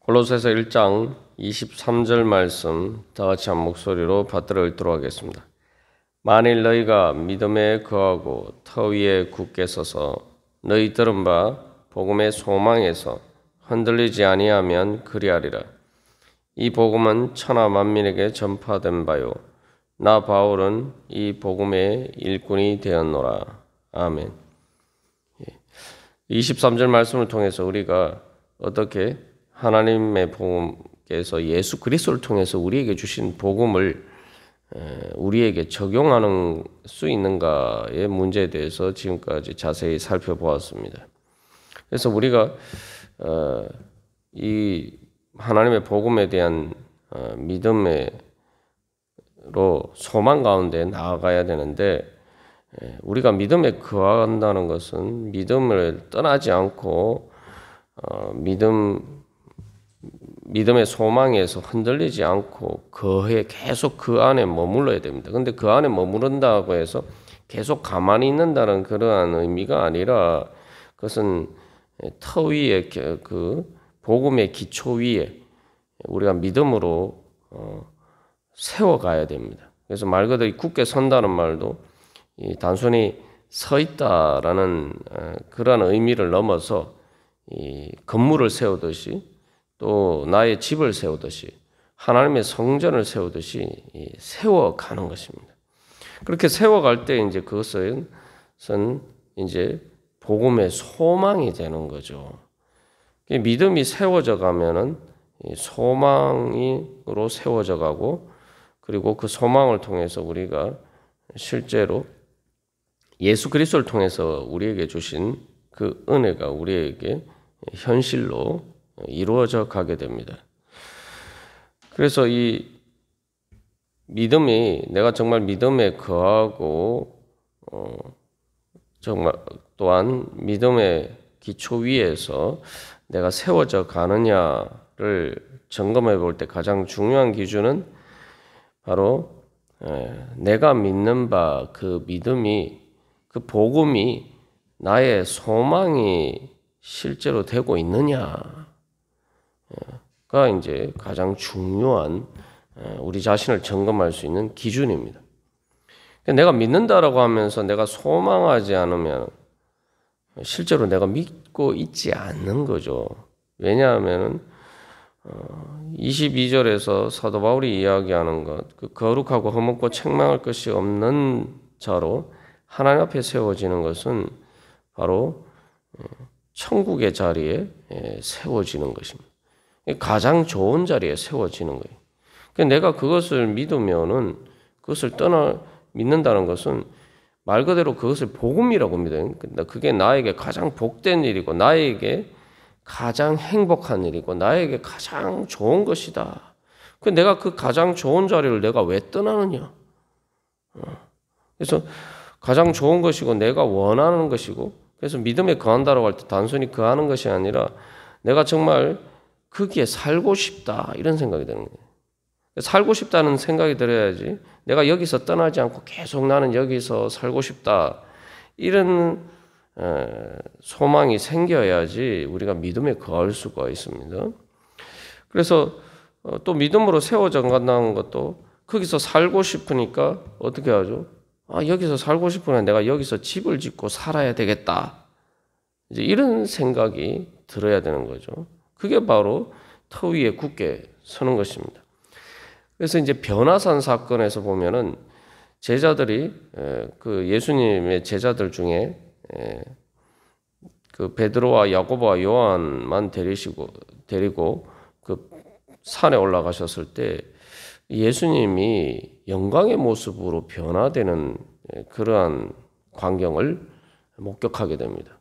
골로새서 1장 23절 말씀 다 같이 한 목소리로 받들어 읽도록 하겠습니다. 만일 너희가 믿음에 거하고 터 위에 굳게 서서 너희 들은 바 복음의 소망에서 흔들리지 아니하면 그리하리라. 이 복음은 천하 만민에게 전파된 바요 나 바울은 이 복음의 일꾼이 되었노라. 아멘. 23절 말씀을 통해서 우리가 어떻게 하나님의 복음께서 예수 그리스도를 통해서 우리에게 주신 복음을 우리에게 적용하는 수 있는가의 문제에 대해서 지금까지 자세히 살펴보았습니다. 그래서 우리가 이 하나님의 복음에 대한 믿음으로 소망 가운데 나아가야 되는데, 우리가 믿음에 거한다는 것은 믿음을 떠나지 않고 믿음의 소망에서 흔들리지 않고 계속 그 안에 머물러야 됩니다. 근데 그 안에 머무른다고 해서 계속 가만히 있는다는 그러한 의미가 아니라, 그것은 터 위에 그 복음의 기초 위에 우리가 믿음으로 세워가야 됩니다. 그래서 말 그대로 굳게 선다는 말도 단순히 서 있다라는 그러한 의미를 넘어서 이 건물을 세우듯이, 또 나의 집을 세우듯이, 하나님의 성전을 세우듯이 세워가는 것입니다. 그렇게 세워갈 때 이제 그것은 이제 복음의 소망이 되는 거죠. 믿음이 세워져 가면은 소망으로 세워져 가고, 그리고 그 소망을 통해서 우리가 실제로 예수 그리스도를 통해서 우리에게 주신 그 은혜가 우리에게 현실로 이루어져 가게 됩니다. 그래서 이 믿음이, 내가 정말 믿음에 거하고 정말 또한 믿음의 기초 위에서 내가 세워져 가느냐를 점검해 볼 때 가장 중요한 기준은 바로 내가 믿는 바 그 믿음이, 그 복음이 나의 소망이 실제로 되고 있느냐가 이제 가장 중요한 우리 자신을 점검할 수 있는 기준입니다. 내가 믿는다라고 하면서 내가 소망하지 않으면 실제로 내가 믿고 있지 않는 거죠. 왜냐하면 22절에서 사도 바울이 이야기하는 것, 그 거룩하고 흠없고 책망할 것이 없는 자로 하나님 앞에 세워지는 것은 바로 천국의 자리에 세워지는 것입니다. 가장 좋은 자리에 세워지는 거예요. 내가 그것을 믿으면은, 그것을 믿는다는 것은 말 그대로 그것을 복음이라고 믿어요. 그게 나에게 가장 복된 일이고, 나에게 가장 행복한 일이고, 나에게 가장 좋은 것이다. 내가 그 가장 좋은 자리를 내가 왜 떠나느냐? 그래서 가장 좋은 것이고 내가 원하는 것이고, 그래서 믿음에 거한다라고 할 때 단순히 거하는 것이 아니라 내가 정말 거기에 살고 싶다, 이런 생각이 드는 거예요. 살고 싶다는 생각이 들어야지 내가 여기서 떠나지 않고 계속 나는 여기서 살고 싶다, 이런 소망이 생겨야지 우리가 믿음에 거할 수가 있습니다. 그래서 또 믿음으로 세워져 간다는 것도, 거기서 살고 싶으니까 어떻게 하죠? 여기서 살고 싶으면 내가 여기서 집을 짓고 살아야 되겠다, 이제 이런 생각이 들어야 되는 거죠. 그게 바로 터 위에 굳게 서는 것입니다. 그래서 이제 변화산 사건에서 보면은 제자들이, 그 예수님의 제자들 중에 그 베드로와 야고보와 요한만 데리고 그 산에 올라가셨을 때 예수님이 영광의 모습으로 변화되는 그러한 광경을 목격하게 됩니다.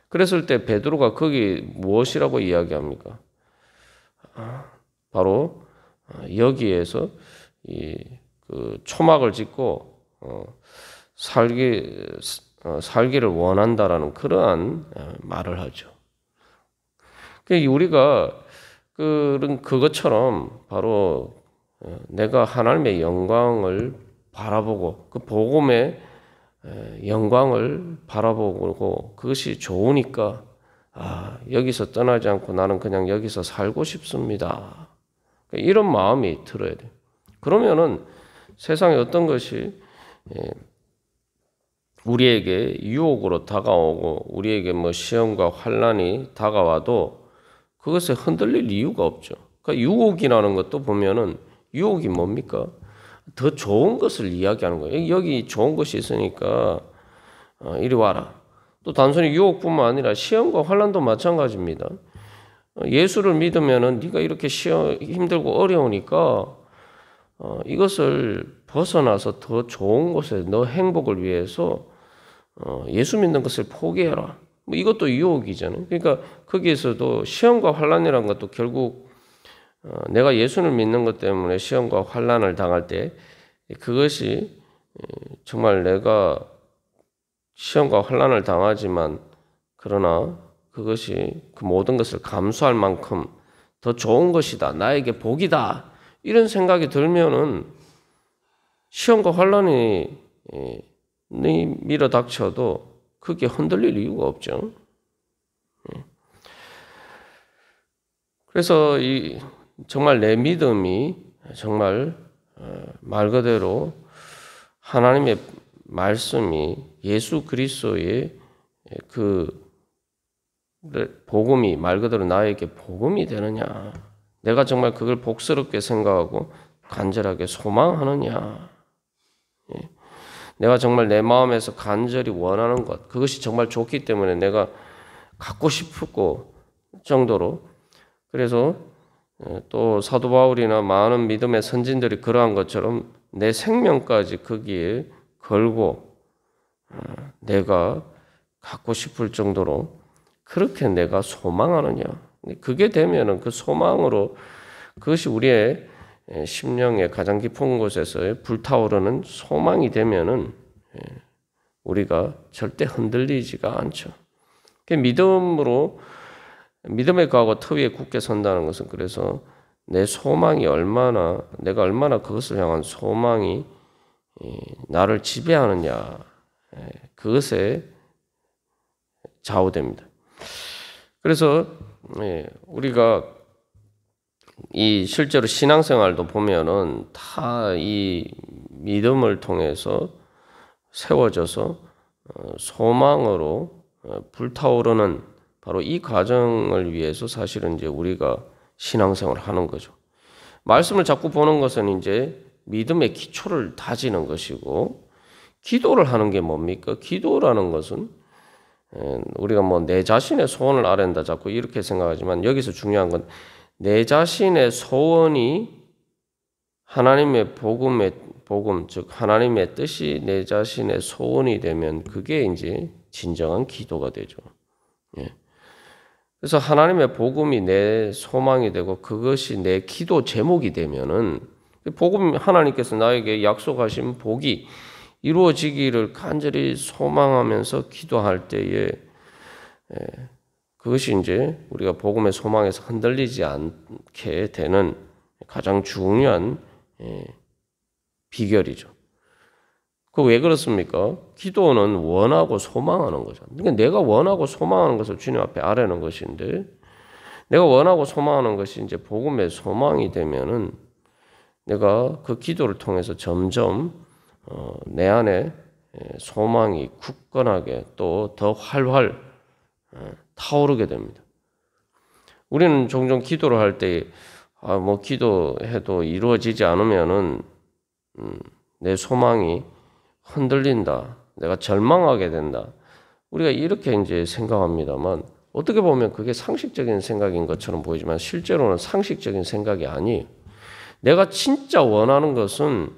그랬을 때 베드로가 거기 무엇이라고 이야기합니까? 바로 여기에서 그 초막을 짓고 살기를 원한다라는 그러한 말을 하죠. 우리가 그것처럼 바로 내가 하나님의 영광을 바라보고, 그 복음의 영광을 바라보고 그것이 좋으니까 여기서 떠나지 않고 나는 그냥 여기서 살고 싶습니다. 이런 마음이 들어야 돼요. 그러면은 세상에 어떤 것이 우리에게 유혹으로 다가오고 우리에게 뭐 시험과 환난이 다가와도 그것에 흔들릴 이유가 없죠. 그러니까 유혹이라는 것도 보면은 유혹이 뭡니까? 더 좋은 것을 이야기하는 거예요. 여기 좋은 것이 있으니까 이리 와라. 또 단순히 유혹뿐만 아니라 시험과 환난도 마찬가지입니다. 예수를 믿으면은 네가 이렇게 힘들고 어려우니까 이것을 벗어나서 더 좋은 곳에 너 행복을 위해서 예수 믿는 것을 포기해라. 뭐 이것도 유혹이잖아요. 그러니까 거기에서도 시험과 환난이라는 것도 결국 내가 예수를 믿는 것 때문에 시험과 환난을 당할 때 그것이 정말 내가 시험과 환난을 당하지만 그러나 그것이 그 모든 것을 감수할 만큼 더 좋은 것이다. 나에게 복이다. 이런 생각이 들면은 시험과 환난이 밀어닥쳐도 그게 흔들릴 이유가 없죠. 그래서 정말 내 믿음이 정말 말 그대로 하나님의 말씀이 예수 그리스도의 그 복음이 말 그대로 나에게 복음이 되느냐. 내가 정말 그걸 복스럽게 생각하고 간절하게 소망하느냐. 내가 정말 내 마음에서 간절히 원하는 것, 그것이 정말 좋기 때문에 내가 갖고 싶고 정도로. 그래서 또 사도 바울이나 많은 믿음의 선진들이 그러한 것처럼 내 생명까지 거기에 걸고 내가 갖고 싶을 정도로 그렇게 내가 소망하느냐. 그게 되면은 그 소망으로 그것이 우리의 심령의 가장 깊은 곳에서 불타오르는 소망이 되면은 우리가 절대 흔들리지가 않죠. 믿음으로 믿음의 가고 터 위에 굳게 선다는 것은 그래서 내 소망이 내가 얼마나 그것을 향한 소망이 나를 지배하느냐 그것에 좌우됩니다. 그래서 우리가 이 실제로 신앙생활도 보면은 다 이 믿음을 통해서 세워져서 소망으로 불타오르는 바로 이 과정을 위해서 사실은 이제 우리가 신앙생활을 하는 거죠. 말씀을 자꾸 보는 것은 이제 믿음의 기초를 다지는 것이고 기도를 하는 게 뭡니까? 기도라는 것은 우리가 뭐 내 자신의 소원을 아랜다 자꾸 이렇게 생각하지만 여기서 중요한 건 내 자신의 소원이 하나님의 복음, 즉 하나님의 뜻이 내 자신의 소원이 되면 그게 이제 진정한 기도가 되죠. 그래서 하나님의 복음이 내 소망이 되고 그것이 내 기도 제목이 되면은 복음 하나님께서 나에게 약속하신 복이 이루어지기를 간절히 소망하면서 기도할 때에 그것이 이제 우리가 복음의 소망에서 흔들리지 않게 되는 가장 중요한 비결이죠. 그 왜 그렇습니까? 기도는 원하고 소망하는 거죠. 그러니까 내가 원하고 소망하는 것을 주님 앞에 아뢰는 것인데 내가 원하고 소망하는 것이 이제 복음의 소망이 되면은 내가 그 기도를 통해서 점점 내 안에 소망이 굳건하게 또 더 활활 타오르게 됩니다. 우리는 종종 기도를 할 때 뭐 기도해도 이루어지지 않으면은 내 소망이 흔들린다. 내가 절망하게 된다. 우리가 이렇게 이제 생각합니다만 어떻게 보면 그게 상식적인 생각인 것처럼 보이지만 실제로는 상식적인 생각이 아니에요. 내가 진짜 원하는 것은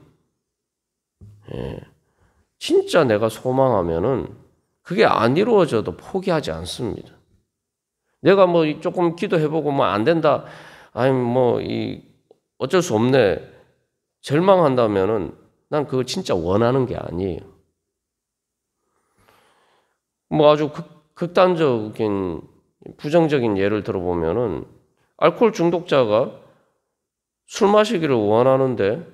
진짜 내가 소망하면은 그게 안 이루어져도 포기하지 않습니다. 내가 뭐 조금 기도해보고 뭐 안 된다. 아니 뭐 어쩔 수 없네. 절망한다면은 난 그거 진짜 원하는 게 아니에요. 뭐 아주 극단적인 부정적인 예를 들어보면은 알코올 중독자가 술 마시기를 원하는데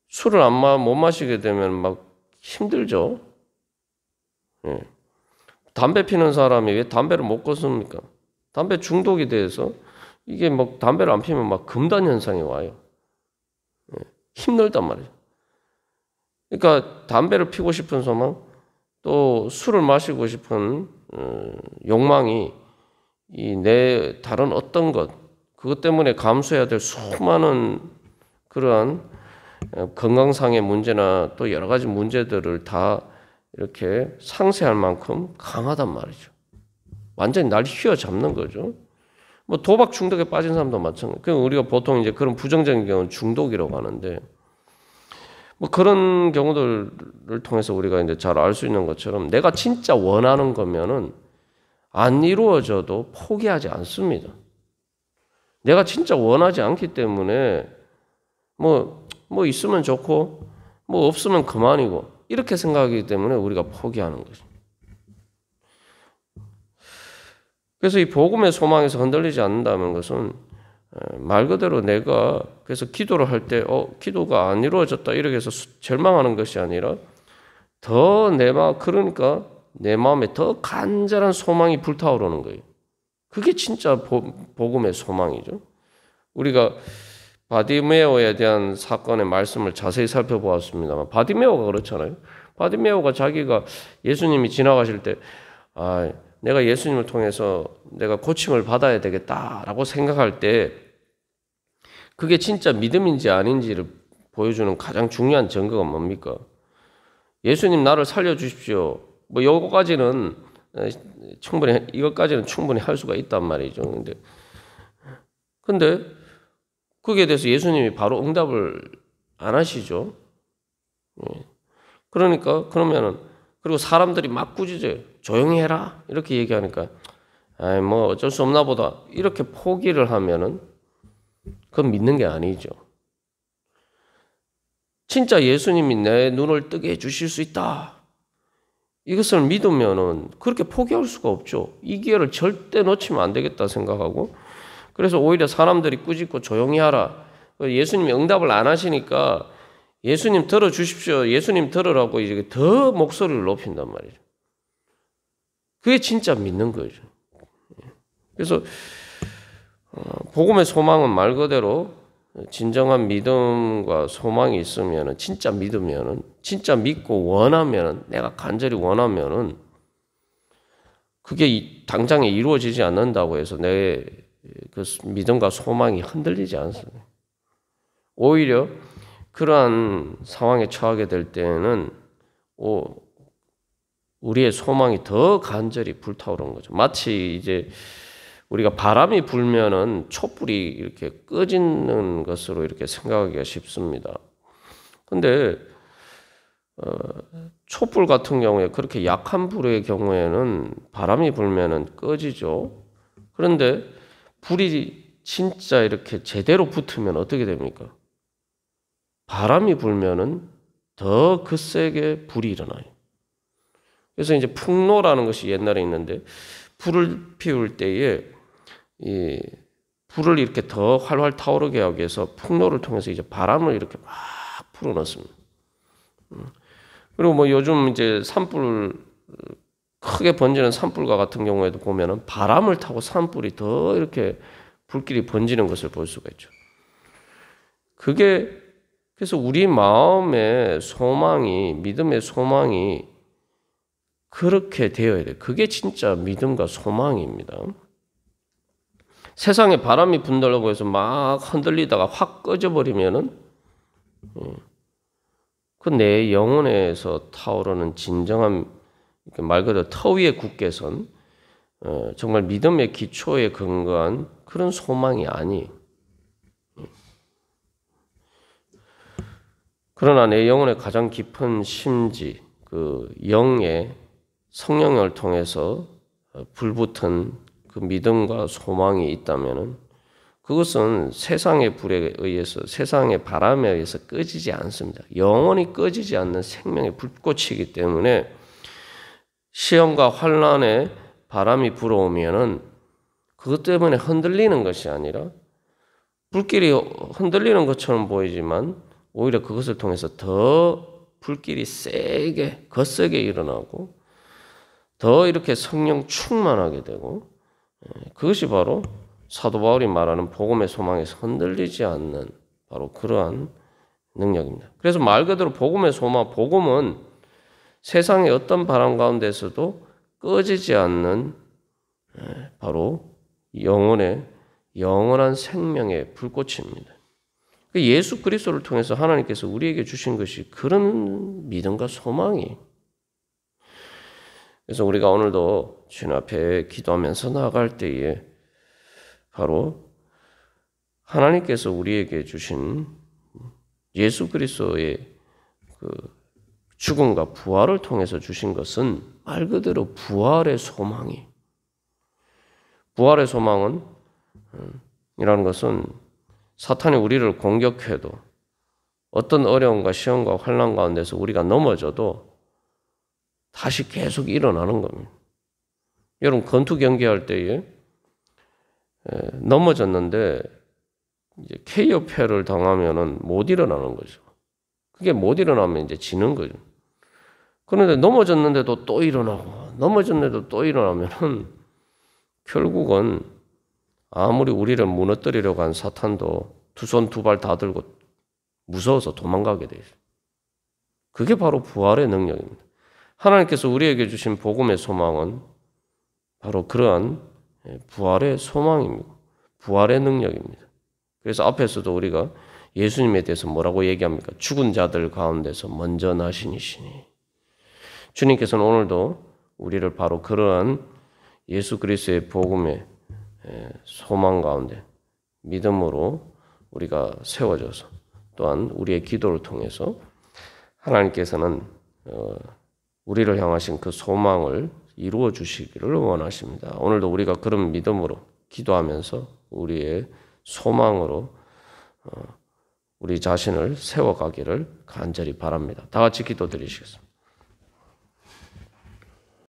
술을 못 마시게 되면 막 힘들죠. 담배 피는 사람이 왜 담배를 못 끊습니까? 담배 중독이 돼서 이게 막 담배를 안 피면 막 금단 현상이 와요. 힘들단 말이에요. 그러니까 담배를 피고 싶은 소망, 또 술을 마시고 싶은 욕망이 이 내 다른 어떤 것, 그것 때문에 감수해야 될 수많은 그러한 건강상의 문제나 또 여러 가지 문제들을 다 이렇게 상쇄할 만큼 강하단 말이죠. 완전히 날 휘어잡는 거죠. 뭐 도박 중독에 빠진 사람도 마찬가지. 그 우리가 보통 이제 그런 부정적인 경우는 중독이라고 하는데, 뭐 그런 경우들을 통해서 우리가 이제 잘 알 수 있는 것처럼 내가 진짜 원하는 거면은 안 이루어져도 포기하지 않습니다. 내가 진짜 원하지 않기 때문에 뭐 있으면 좋고 뭐 없으면 그만이고 이렇게 생각하기 때문에 우리가 포기하는 거죠. 그래서 이 복음의 소망에서 흔들리지 않는다는 것은 말 그대로 내가 그래서 기도를 할 때 기도가 안 이루어졌다 이렇게 해서 절망하는 것이 아니라 더 그러니까 내 마음에 더 간절한 소망이 불타오르는 거예요. 그게 진짜 복음의 소망이죠. 우리가 바디메오에 대한 사건의 말씀을 자세히 살펴보았습니다만 바디메오가 그렇잖아요. 바디메오가 자기가 예수님이 지나가실 때 내가 예수님을 통해서 내가 고침을 받아야 되겠다라고 생각할 때 그게 진짜 믿음인지 아닌지를 보여주는 가장 중요한 증거가 뭡니까? 예수님 나를 살려주십시오. 뭐 이것까지는 충분히 할 수가 있단 말이죠. 근데 거기에 대해서 예수님이 바로 응답을 안 하시죠. 그러면은 그리고 사람들이 막 꾸짖어요. 조용히 해라 이렇게 얘기하니까 뭐 어쩔 수 없나 보다 이렇게 포기를 하면은 그건 믿는 게 아니죠. 진짜 예수님이 내 눈을 뜨게 해주실 수 있다. 이것을 믿으면은 그렇게 포기할 수가 없죠. 이 기회를 절대 놓치면 안 되겠다 생각하고 그래서 오히려 사람들이 꾸짖고 조용히 하라. 예수님이 응답을 안 하시니까 예수님 들어주십시오. 예수님 들으라고 이제 더 목소리를 높인단 말이죠. 그게 진짜 믿는 거죠. 그래서 복음의 소망은 말 그대로 진정한 믿음과 소망이 있으면은 진짜 믿으면은 진짜 믿고 원하면은 내가 간절히 원하면은 그게 당장에 이루어지지 않는다고 해서 내 그 믿음과 소망이 흔들리지 않습니다. 오히려 그러한 상황에 처하게 될 때는 우리의 소망이 더 간절히 불타오르는 거죠. 마치 이제 우리가 바람이 불면은 촛불이 이렇게 꺼지는 것으로 이렇게 생각하기가 쉽습니다. 근데 촛불 같은 경우에 그렇게 약한 불의 경우에는 바람이 불면은 꺼지죠. 그런데 불이 진짜 이렇게 제대로 붙으면 어떻게 됩니까? 바람이 불면은 더 거세게 불이 일어나요. 그래서 이제 풍로라는 것이 옛날에 있는데 불을 피울 때에 이 불을 이렇게 더 활활 타오르게 하기 위해서 풍로를 통해서 이제 바람을 이렇게 막 불어넣습니다. 그리고 뭐 요즘 이제 산불 크게 번지는 산불과 같은 경우에도 보면은 바람을 타고 산불이 더 이렇게 불길이 번지는 것을 볼 수가 있죠. 그래서 우리 마음의 소망이 믿음의 소망이 그렇게 되어야 돼요. 그게 진짜 믿음과 소망입니다. 세상에 바람이 분다고 해서 막 흔들리다가 확 꺼져버리면은 그 내 영혼에서 타오르는 진정한 말 그대로 터 위에 굳게 선 정말 믿음의 기초에 근거한 그런 소망이 아니에요. 그러나 내 영혼의 가장 깊은 심지, 그 영의 성령을 통해서 불붙은 그 믿음과 소망이 있다면은 그것은 세상의 불에 의해서, 세상의 바람에 의해서 꺼지지 않습니다. 영원히 꺼지지 않는 생명의 불꽃이기 때문에 시험과 환난에 바람이 불어오면은 그것 때문에 흔들리는 것이 아니라 불길이 흔들리는 것처럼 보이지만 오히려 그것을 통해서 더 불길이 세게, 거세게 일어나고 더 이렇게 성령 충만하게 되고 그것이 바로 사도 바울이 말하는 복음의 소망에서 흔들리지 않는 바로 그러한 능력입니다. 그래서 말 그대로 복음의 소망, 복음은 세상의 어떤 바람 가운데서도 꺼지지 않는 바로 영원한 생명의 불꽃입니다. 예수 그리스도를 통해서 하나님께서 우리에게 주신 것이 그런 믿음과 소망이. 그래서 우리가 오늘도 주님 앞에 기도하면서 나아갈 때에 바로 하나님께서 우리에게 주신 예수 그리스도의 그 죽음과 부활을 통해서 주신 것은 말 그대로 부활의 소망이. 부활의 소망은 이라는 것은 사탄이 우리를 공격해도 어떤 어려움과 시험과 환난 가운데서 우리가 넘어져도 다시 계속 일어나는 겁니다. 여러분 권투 경기할 때에 넘어졌는데 이제 KO패를 당하면은 못 일어나는 거죠. 그게 못 일어나면 이제 지는 거죠. 그런데 넘어졌는데도 또 일어나고 넘어졌는데도 또 일어나면은 결국은 아무리 우리를 무너뜨리려고 한 사탄도 두 손 두 발 다 들고 무서워서 도망가게 돼 있어요. 그게 바로 부활의 능력입니다. 하나님께서 우리에게 주신 복음의 소망은 바로 그러한 부활의 소망입니다. 부활의 능력입니다. 그래서 앞에서도 우리가 예수님에 대해서 뭐라고 얘기합니까? 죽은 자들 가운데서 먼저 나신 이시니. 주님께서는 오늘도 우리를 바로 그러한 예수 그리스도의 복음의 소망 가운데 믿음으로 우리가 세워져서 또한 우리의 기도를 통해서 하나님께서는 우리를 향하신 그 소망을 이루어 주시기를 원하십니다. 오늘도 우리가 그런 믿음으로 기도하면서 우리의 소망으로 우리 자신을 세워가기를 간절히 바랍니다. 다 같이 기도드리시겠습니다.